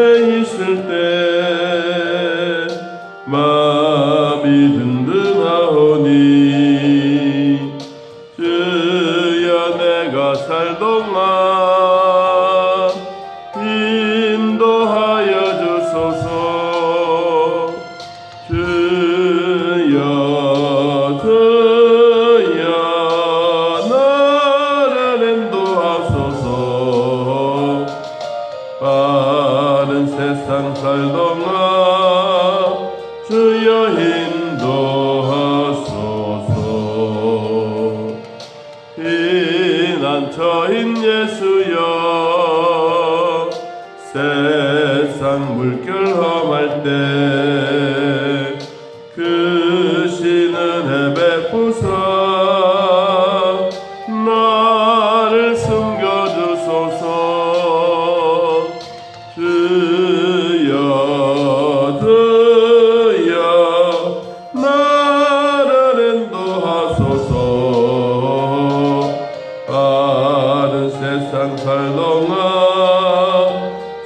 곁에 있을 때 마음이 든든하오니 주여 내가 살동안 인도하여 주소서. 주여 나를 인도하소서. 바른 세상 살동안 주여 인도하소서. 피난처인 예수여 세상 물결 험할 때 크시는 베푸사 나를 숨겨주소서. 주여 나를 인도하소서. 바른 세상 살동안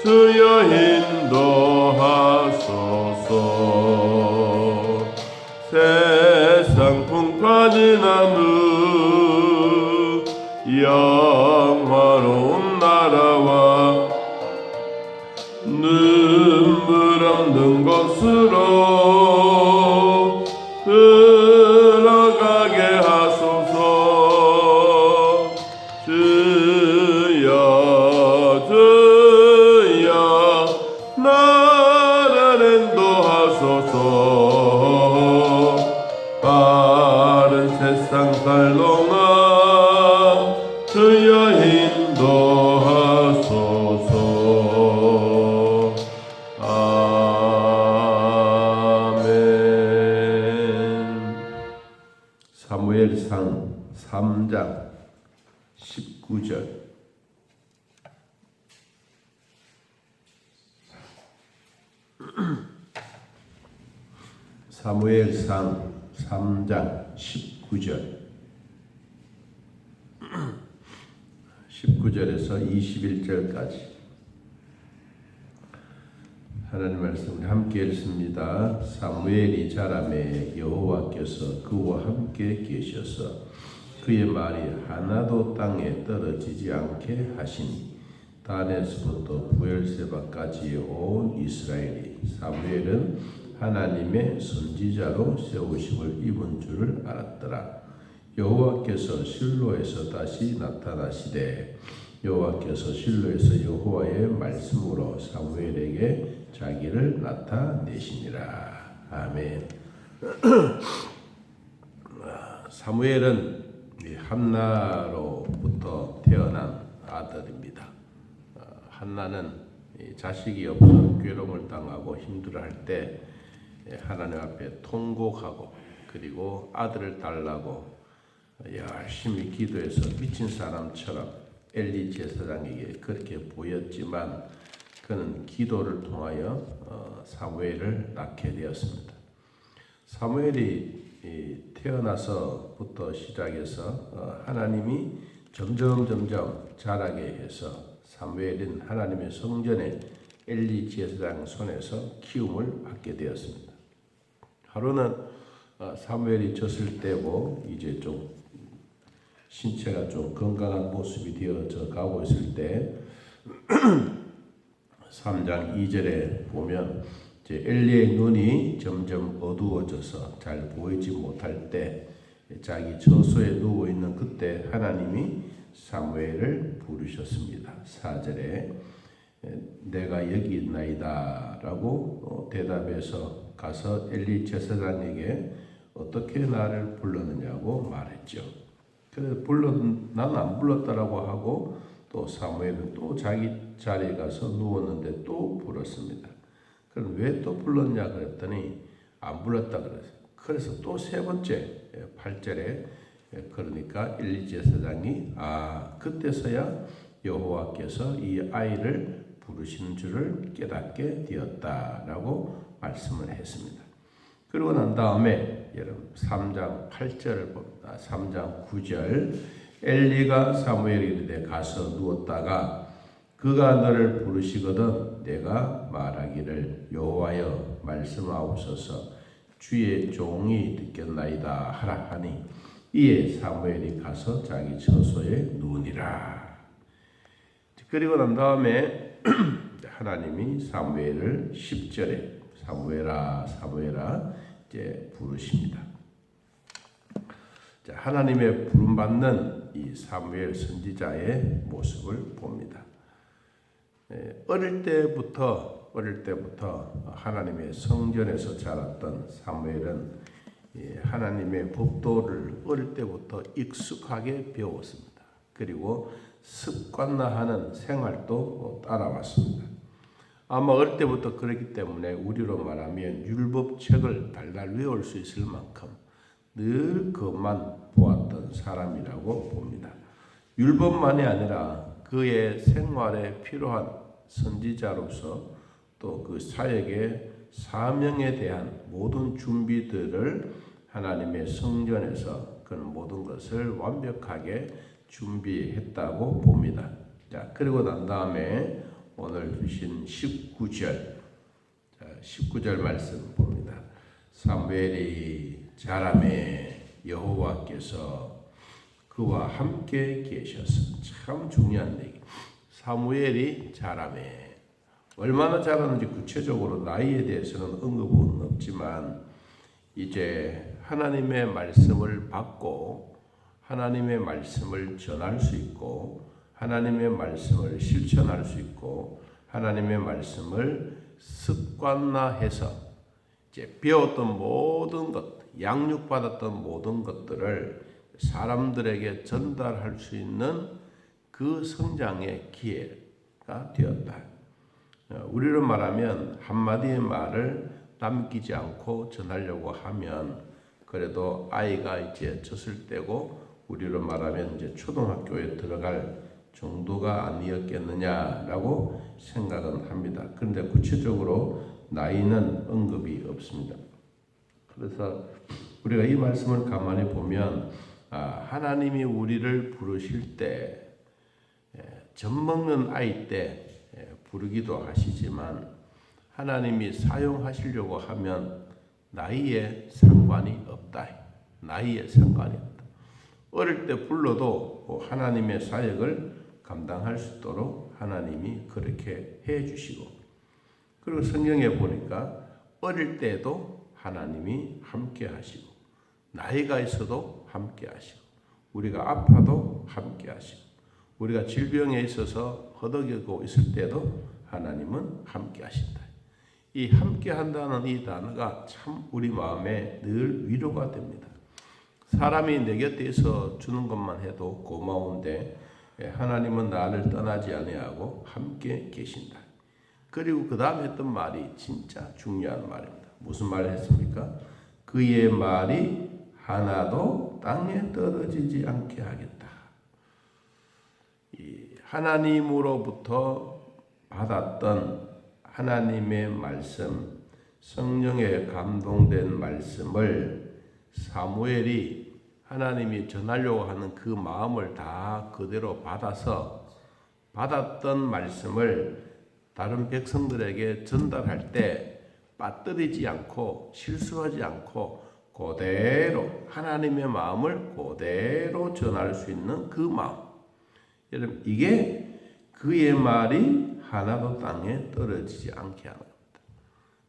주여 인도하소서. 세상 풍파진 나무 영화로운 나라와 눈물 없는 곳으로 들어가게 하소서. 주여 나를 인도하소서. 바른 세상 살동안 주여 인도하소서. 아멘. 사무엘상 3장 19절. 사무엘상 3장 19절 19절에서 21절까지 하나님 말씀을 함께 읽습니다. 사무엘이 자라매 여호와께서 그와 함께 계셔서 그의 말이 하나도 땅에 떨어지지 않게 하시니 단에서부터 부엘세바까지 온 이스라엘이 사무엘은 하나님의 선지자로 세우심을 입은 줄을 알았더라. 여호와께서 실로에서 다시 나타나시되 여호와께서 실로에서 여호와의 말씀으로 사무엘에게 자기를 나타내시니라. 아멘. 사무엘은 한나로부터 태어난 아들입니다. 한나는 자식이 없어 괴로움을 당하고 힘들어할 때 하나님 앞에 통곡하고 그리고 아들을 달라고 열심히 기도해서 미친 사람처럼 엘리 제사장에게 그렇게 보였지만 그는 기도를 통하여 사무엘을 낳게 되었습니다. 사무엘이 태어나서부터 시작해서 하나님이 점점 자라게 해서 사무엘은 하나님의 성전에 엘리 제사장 손에서 키움을 받게 되었습니다. 하루는 사무엘이 졌을 때고 이제 좀 신체가 좀 건강한 모습이 되어져 가고 있을 때 3장 2절에 보면 이제 엘리의 눈이 점점 어두워져서 잘 보이지 못할 때 자기 처소에 누워 있는 그때 하나님이 사무엘을 부르셨습니다. 4절에 내가 여기 있나이다 라고 대답해서 가서 엘리 제사장에게 어떻게 나를 불렀느냐고 말했죠. 그래서 나는 안 불렀다라고 하고 또 사무엘은 또 자기 자리에 가서 누웠는데 또 불렀습니다. 그럼 왜 또 불렀냐 그랬더니 안 불렀다 그랬어요. 그래서 또 세 번째 8절에 그러니까 엘리 제사장이 그때서야 여호와께서 이 아이를 부르신 줄을 깨닫게 되었다라고 말씀을 했습니다. 그러고 난 다음에 여러분 3장 8절을 봅니다. 3장 9절 엘리가 사무엘에게 가서 누웠다가 그가 너를 부르시거든 내가 말하기를 여호와여 말씀하옵소서 주의 종이 듣겠나이다 하라 하니 이에 사무엘이 가서 자기 처소에 누우니라. 그리고 난 다음에 하나님이 사무엘을 10절에 사무엘아 사무엘아 이제 부르십니다. 자, 하나님의 부름받는 이 사무엘 선지자의 모습을 봅니다. 어릴 때부터 하나님의 성전에서 자랐던 사무엘은 하나님의 법도를 어릴 때부터 익숙하게 배웠습니다. 그리고 습관화하는 생활도 따라왔습니다. 아마 어릴 때부터 그렇기 때문에 우리로 말하면 율법책을 달달 외울 수 있을 만큼 늘 그것만 보았던 사람이라고 봅니다. 율법만이 아니라 그의 생활에 필요한 선지자로서 또 그 사역의 사명에 대한 모든 준비들을 하나님의 성전에서 그런 모든 것을 완벽하게 준비했다고 봅니다. 자, 그리고 난 다음에 오늘 주신 19절 19절 말씀 봅니다. 사무엘이 자라매 여호와께서 그와 함께 계셔서 참 중요한 얘기. 사무엘이 자라매 얼마나 자랐는지 구체적으로 나이에 대해서는 언급은 없지만 이제 하나님의 말씀을 받고 하나님의 말씀을 전할 수 있고 하나님의 말씀을 실천할 수 있고 하나님의 말씀을 습관화해서 이제 배웠던 모든 것, 양육받았던 모든 것들을 사람들에게 전달할 수 있는 그 성장의 기회가 되었다. 우리로 말하면 한마디의 말을 남기지 않고 전하려고 하면 그래도 아이가 이제 젖을 떼고 우리로 말하면 이제 초등학교에 들어갈 정도가 아니었겠느냐라고 생각은 합니다. 그런데 구체적으로 나이는 언급이 없습니다. 그래서 우리가 이 말씀을 가만히 보면 하나님이 우리를 부르실 때 젖 먹는 아이 때 부르기도 하시지만 하나님이 사용하시려고 하면 나이에 상관이 없다. 나이에 상관이 없다. 어릴 때 불러도 하나님의 사역을 감당할 수 있도록 하나님이 그렇게 해주시고 그리고 성경에 보니까 어릴 때도 하나님이 함께 하시고 나이가 있어도 함께 하시고 우리가 아파도 함께 하시고 우리가 질병에 있어서 허덕이고 있을 때도 하나님은 함께 하신다. 이 함께 한다는 이 단어가 참 우리 마음에 늘 위로가 됩니다. 사람이 내 곁에 있어 주는 것만 해도 고마운데 하나님은 나를 떠나지 아니하고 함께 계신다. 그리고 그 다음에 했던 말이 진짜 중요한 말입니다. 무슨 말을 했습니까? 그의 말이 하나도 땅에 떨어지지 않게 하겠다. 하나님으로부터 받았던 하나님의 말씀, 성령에 감동된 말씀을 사무엘이 하나님이 전하려고 하는 그 마음을 다 그대로 받아서 받았던 말씀을 다른 백성들에게 전달할 때 빠뜨리지 않고 실수하지 않고 그대로 하나님의 마음을 그대로 전할 수 있는 그 마음. 여러분 이게 그의 말이 하나도 땅에 떨어지지 않게 하는 겁니다.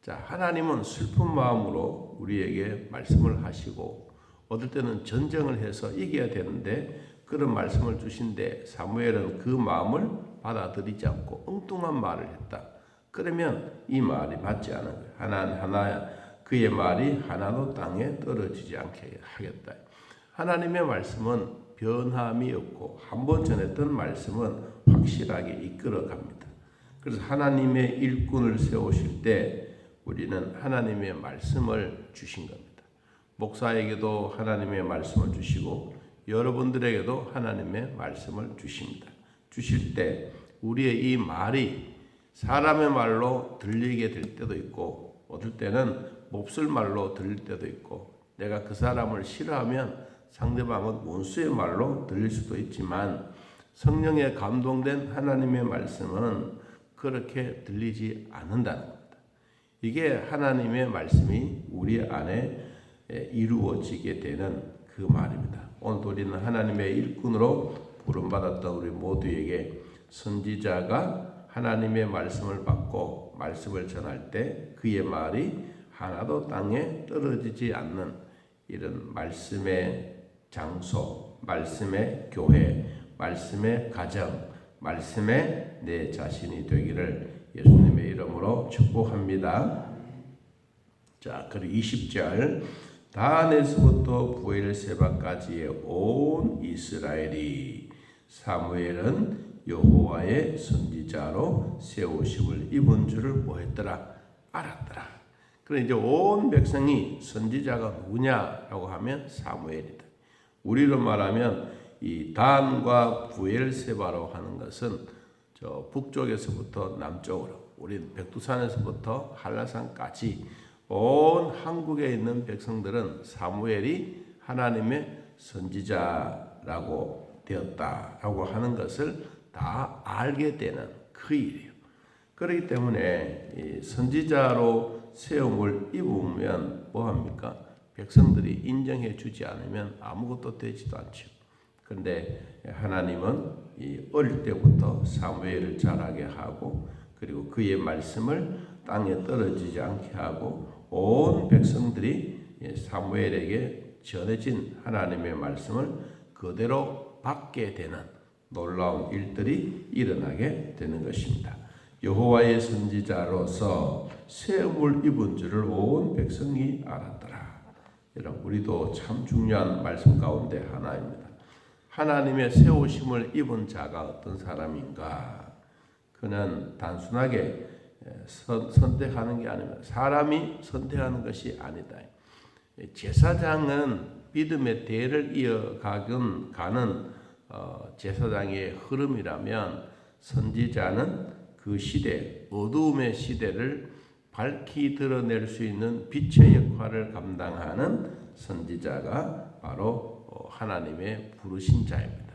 자, 하나님은 슬픈 마음으로 우리에게 말씀을 하시고 어떨 때는 전쟁을 해서 이겨야 되는데 그런 말씀을 주신데 사무엘은 그 마음을 받아들이지 않고 엉뚱한 말을 했다. 그러면 이 말이 맞지 않은 거예요. 하나야 그의 말이 하나도 땅에 떨어지지 않게 하겠다. 하나님의 말씀은 변함이 없고 한 번 전했던 말씀은 확실하게 이끌어 갑니다. 그래서 하나님의 일꾼을 세우실 때 우리는 하나님의 말씀을 주신 겁니다. 목사에게도 하나님의 말씀을 주시고 여러분들에게도 하나님의 말씀을 주십니다. 주실 때 우리의 이 말이 사람의 말로 들리게 될 때도 있고 어떨 때는 몹쓸 말로 들릴 때도 있고 내가 그 사람을 싫어하면 상대방은 원수의 말로 들릴 수도 있지만 성령에 감동된 하나님의 말씀은 그렇게 들리지 않는다는 겁니다. 이게 하나님의 말씀이 우리 안에 이루어지게 되는 그 말입니다. 오늘 우리는 하나님의 일꾼으로 부름받았던 우리 모두에게 선지자가 하나님의 말씀을 받고 말씀을 전할 때 그의 말이 하나도 땅에 떨어지지 않는 이런 말씀의 장소, 말씀의 교회, 말씀의 가정, 말씀의 내 자신이 되기를 예수님의 이름으로 축복합니다. 자, 그리고 20절 다한에서부터 부엘세바까지의 온 이스라엘이 사무엘은 여호와의 선지자로 세우심을 입은 줄을 뭐했더라? 알았더라. 그래 이제 온 백성이 선지자가 누구냐라고 하면 사무엘이다. 우리로 말하면 이 단과 부엘세바로 하는 것은 저 북쪽에서부터 남쪽으로 우리 백두산에서부터 한라산까지 온 한국에 있는 백성들은 사무엘이 하나님의 선지자라고 되었다라고 하는 것을 다 알게 되는 그 일이에요. 그렇기 때문에 이 선지자로 세움을 입으면 뭐합니까? 백성들이 인정해 주지 않으면 아무것도 되지도 않죠. 그런데 하나님은 이 어릴 때부터 사무엘을 자라게 하고 그리고 그의 말씀을 땅에 떨어지지 않게 하고 온 백성들이 사무엘에게 전해진 하나님의 말씀을 그대로 받게 되는 놀라운 일들이 일어나게 되는 것입니다. 여호와의 선지자로서 세움을 입은 줄을 온 백성이 알았더라. 여러분 우리도 참 중요한 말씀 가운데 하나입니다. 하나님의 세우심을 입은 자가 어떤 사람인가? 그는 단순하게 선택하는 게 아닙니다. 사람이 선택하는 것이 아니다. 제사장은 믿음의 대를 이어가는 제사장의 흐름이라면 선지자는 그 시대, 어두움의 시대를 밝히 드러낼 수 있는 빛의 역할을 감당하는 선지자가 바로 하나님의 부르신 자입니다.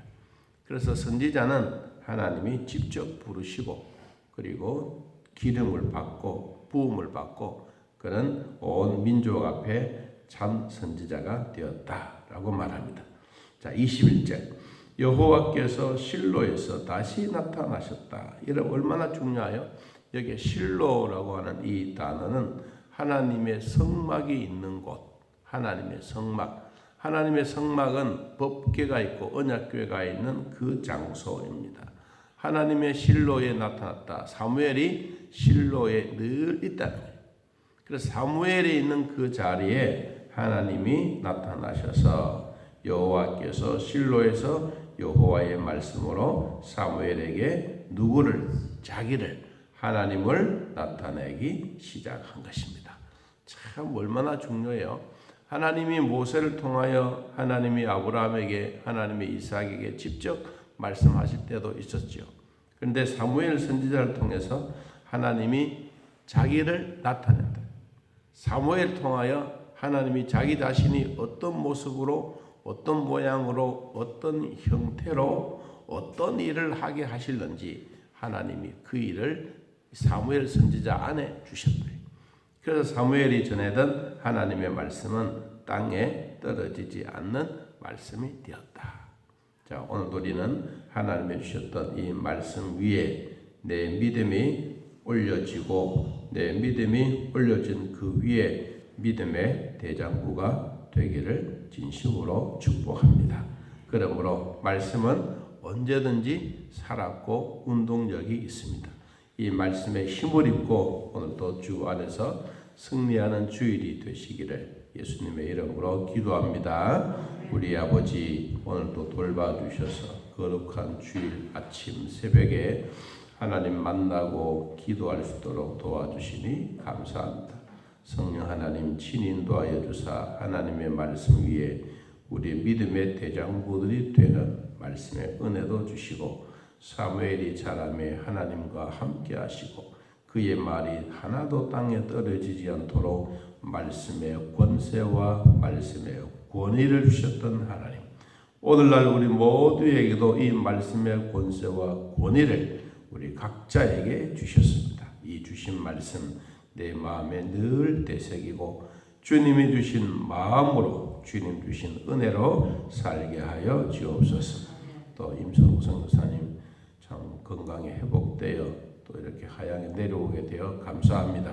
그래서 선지자는 하나님이 직접 부르시고 그리고 기름을 받고 부음을 받고 그는 온 민족 앞에 참 선지자가 되었다라고 말합니다. 자, 21절 여호와께서 실로에서 다시 나타나셨다. 이런 얼마나 중요해요? 여기 실로라고 하는 이 단어는 하나님의 성막이 있는 곳, 하나님의 성막. 하나님의 성막은 법궤가 있고 언약궤가 있는 그 장소입니다. 하나님의 실로에 나타났다. 사무엘이 실로에 늘 있다는 거예요. 그래서 사무엘이 있는 그 자리에 하나님이 나타나셔서 여호와께서 실로에서 여호와의 말씀으로 사무엘에게 누구를? 자기를, 하나님을 나타내기 시작한 것입니다. 참 얼마나 중요해요. 하나님이 모세를 통하여 하나님이 아브라함에게 하나님이 이삭에게 직접 말씀하실 때도 있었죠. 그런데 사무엘 선지자를 통해서 하나님이 자기를 나타낸다. 사무엘 통하여 하나님이 자기 자신이 어떤 모습으로 어떤 모양으로 어떤 형태로 어떤 일을 하게 하실는지 하나님이 그 일을 사무엘 선지자 안에 주셨다. 그래서 사무엘이 전하던 하나님의 말씀은 땅에 떨어지지 않는 말씀이 되었다. 자, 오늘 우리는 하나님이 주셨던 이 말씀 위에 내 믿음이 올려지고 내 믿음이 올려진 그 위에 믿음의 대장부가 되기를 진심으로 축복합니다. 그러므로 말씀은 언제든지 살았고 운동력이 있습니다. 이 말씀에 힘을 입고 오늘도 주 안에서 승리하는 주일이 되시기를 예수님의 이름으로 기도합니다. 우리 아버지 오늘도 돌봐주셔서 거룩한 주일 아침 새벽에 하나님 만나고 기도할 수 있도록 도와주시니 감사합니다. 성령 하나님 친히 인도하여 주사 하나님의 말씀 위에 우리 믿음의 대장부들이 되는 말씀의 은혜도 주시고 사무엘이 자라매 하나님과 함께 하시고 그의 말이 하나도 땅에 떨어지지 않도록 말씀의 권세와 말씀의 권위를 주셨던 하나님, 오늘날 우리 모두에게도 이 말씀의 권세와 권위를 우리 각자에게 주셨습니다. 이 주신 말씀 내 마음에 늘 되새기고 주님이 주신 마음으로 주님 주신 은혜로 살게 하여 주옵소서. 또 임성우 선교사님 참 건강이 회복되어 또 이렇게 하양에 내려오게 되어 감사합니다.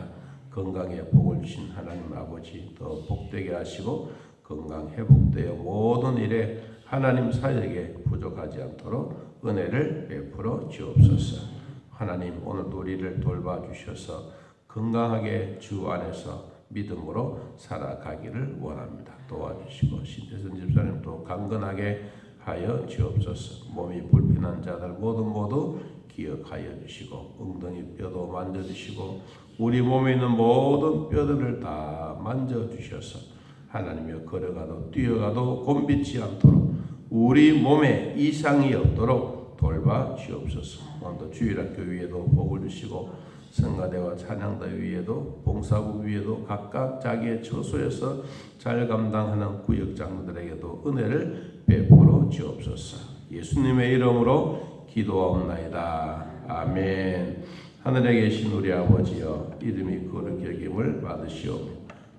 건강에 복을 주신 하나님 아버지 더 복되게 하시고 건강 회복되어 모든 일에 하나님 사역에 부족하지 않도록 은혜를 베풀어 주옵소서. 하나님 오늘도 우리를 돌봐주셔서 건강하게 주 안에서 믿음으로 살아가기를 원합니다. 도와주시고 신태선 집사님도 강건하게 하여 주옵소서. 몸이 불편한 자들 모두 기억하여 주시고 엉덩이 뼈도 만져주시고 우리 몸에 있는 모든 뼈들을 다 만져주셔서 하나님이여 걸어가도 뛰어가도 곤비지 않도록 우리 몸에 이상이 없도록 돌봐 주옵소서. 오늘도 주일학교 위에도 복을 주시고 성가대와 찬양대 위에도 봉사부 위에도 각각 자기의 처소에서 잘 감당하는 구역장들에게도 은혜를 베풀어 주옵소서. 예수님의 이름으로 기도하옵나이다. 아멘. 하늘에 계신 우리 아버지여 이름이 거룩히 여김을 받으시오며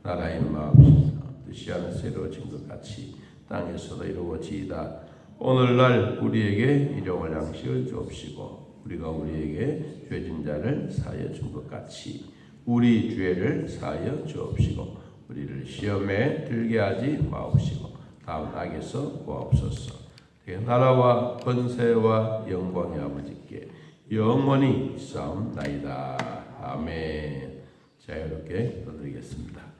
나라의 마음이 뜻이 하늘에서 이루어진 것 같이 땅에서도 이루어지이다. 오늘날 우리에게 일용할 양식을 주옵시고 우리가 우리에게 죄진 자를 사하여 준 것 같이 우리 죄를 사하여 주옵시고 우리를 시험에 들게 하지 마옵시고 다음 악에서 구하옵소서. 나라와 권세와 영광의 아버지께 영원히 싸움나이다. 아멘. 자유롭게 기도드리겠습니다.